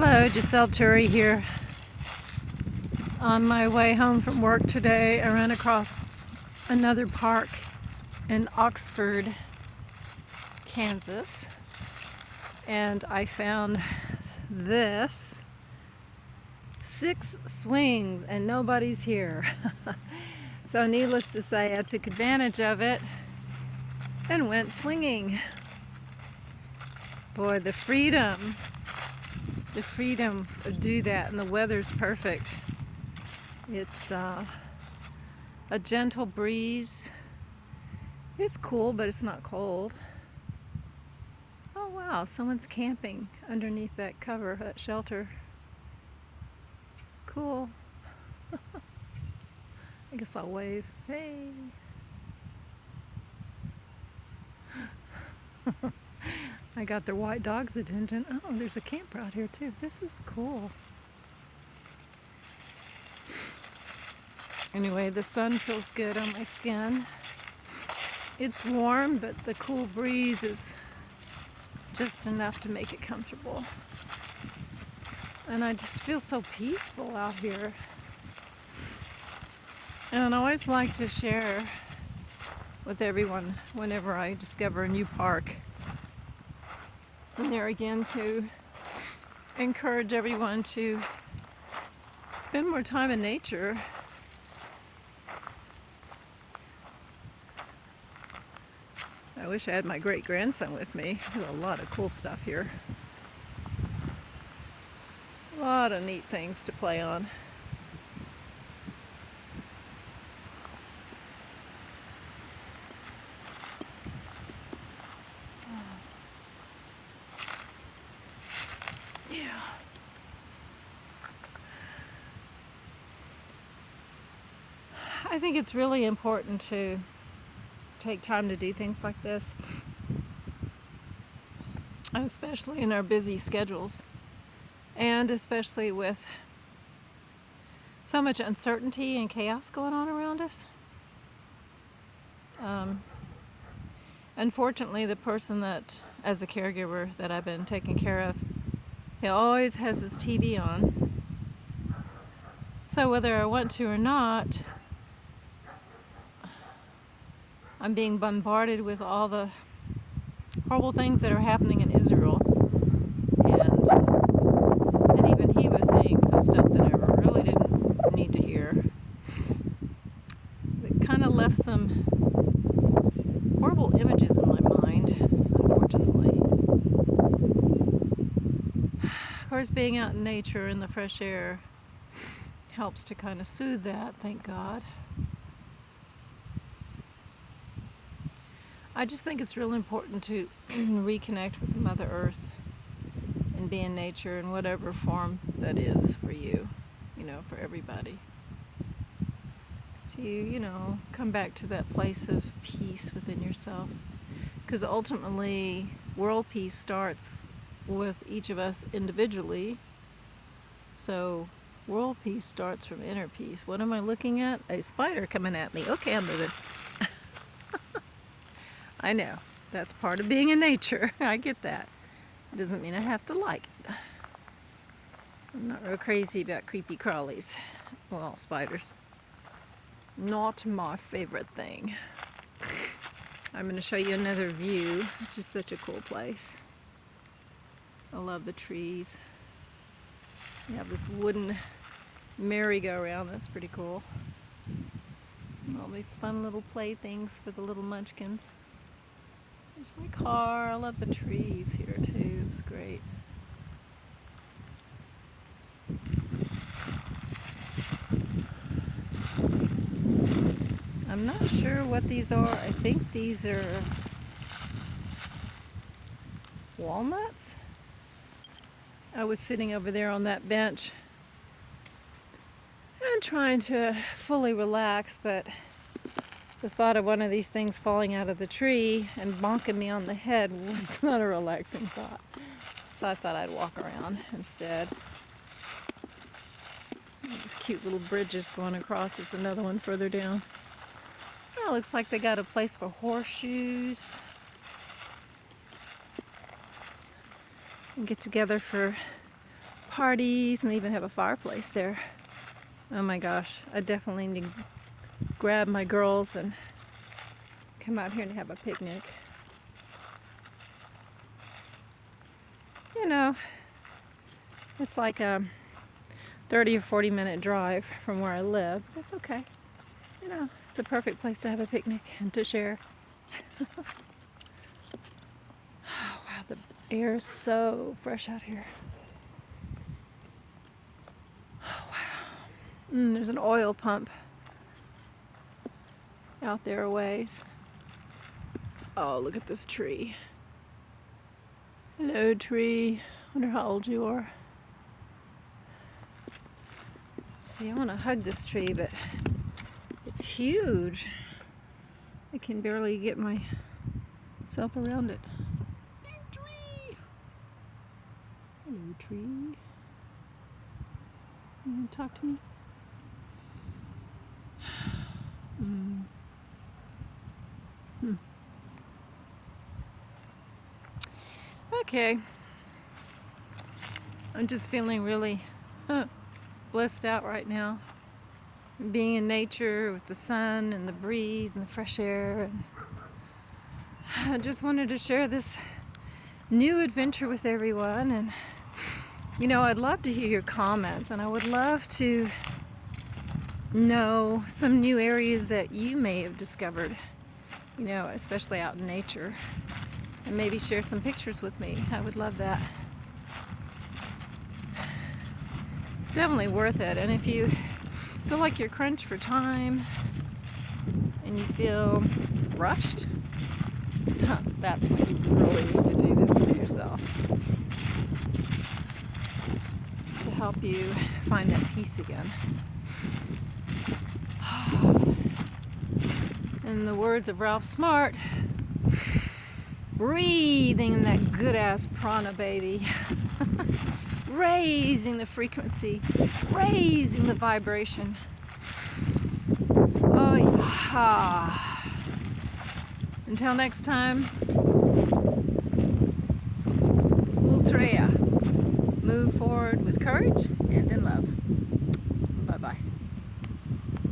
Hello, Giselle Turi here. On my way home from work today, I ran across another park in Oxford, Kansas, and I found this 6 swings and nobody's here. So needless to say, I took advantage of it and went swinging. Boy, the freedom to do that, and the weather's perfect. It's a gentle breeze. It's cool, but it's not cold. Oh wow, someone's camping underneath that cover, that shelter. Cool. I guess I'll wave. Hey. I got their white dog's attention. Oh, there's a camper out here too. This is cool. Anyway, the sun feels good on my skin. It's warm, but the cool breeze is just enough to make it comfortable. And I just feel so peaceful out here. And I always like to share with everyone whenever I discover a new park. And there again, to encourage everyone to spend more time in nature. I wish I had my great-grandson with me. There's a lot of cool stuff here. A lot of neat things to play on. Yeah. I think it's really important to take time to do things like this, especially in our busy schedules, and especially with so much uncertainty and chaos going on around us. Unfortunately, the person that, as a caregiver, that I've been taking care of, he always has his TV on. So whether I want to or not, I'm being bombarded with all the horrible things that are happening in Israel. And even he was saying some stuff that I really didn't need to hear. It kind of left some horrible images in my mind, unfortunately. Of course, being out in nature in the fresh air helps to kind of soothe that, thank God. I just think it's real important to reconnect with Mother Earth and be in nature in whatever form that is for you, for everybody. To, come back to that place of peace within yourself. Because ultimately, world peace starts with each of us individually. So, world peace starts from inner peace. What am I looking at? A spider coming at me. Okay, I'm moving. I know. That's part of being in nature. I get that. It doesn't mean I have to like it. I'm not real crazy about creepy crawlies. Well, spiders. Not my favorite thing. I'm going to show you another view. It's just such a cool place. I love the trees. You have this wooden merry-go-round. That's pretty cool. All these fun little playthings for the little munchkins. There's my car. I love the trees here too. It's great. I'm not sure what these are. I think these are walnuts. I was sitting over there on that bench and trying to fully relax, but the thought of one of these things falling out of the tree and bonking me on the head was not a relaxing thought. So I thought I'd walk around instead. These cute little bridges going across. There's another one further down. Oh, looks like they got a place for horseshoes. And get together for parties, and they even have a fireplace there. Oh my gosh, I definitely need to grab my girls and come out here and have a picnic. You know, it's like a 30 or 40 minute drive from where I live. That's okay. You know, it's a perfect place to have a picnic and to share. Oh wow, the air is so fresh out here. Oh wow. There's an oil pump out there a ways. Oh, look at this tree. Hello, tree. Wonder how old you are. See, I want to hug this tree, but it's huge. I can barely get myself around it. Big tree. Hello, tree. You want to talk to me? Okay. I'm just feeling really blissed out right now. Being in nature with the sun and the breeze and the fresh air. And I just wanted to share this new adventure with everyone. And, you know, I'd love to hear your comments, and I would love to know some new areas that you may have discovered, you know, especially out in nature. And maybe share some pictures with me. I would love that. It's definitely worth it. And if you feel like you're crunched for time and you feel rushed, that's when you really need to do this for yourself to help you find that peace again. In the words of Ralph Smart, breathing that good ass prana, baby. Raising the frequency, raising the vibration. Oh yeah. Until next time, Ultreya. Move forward with courage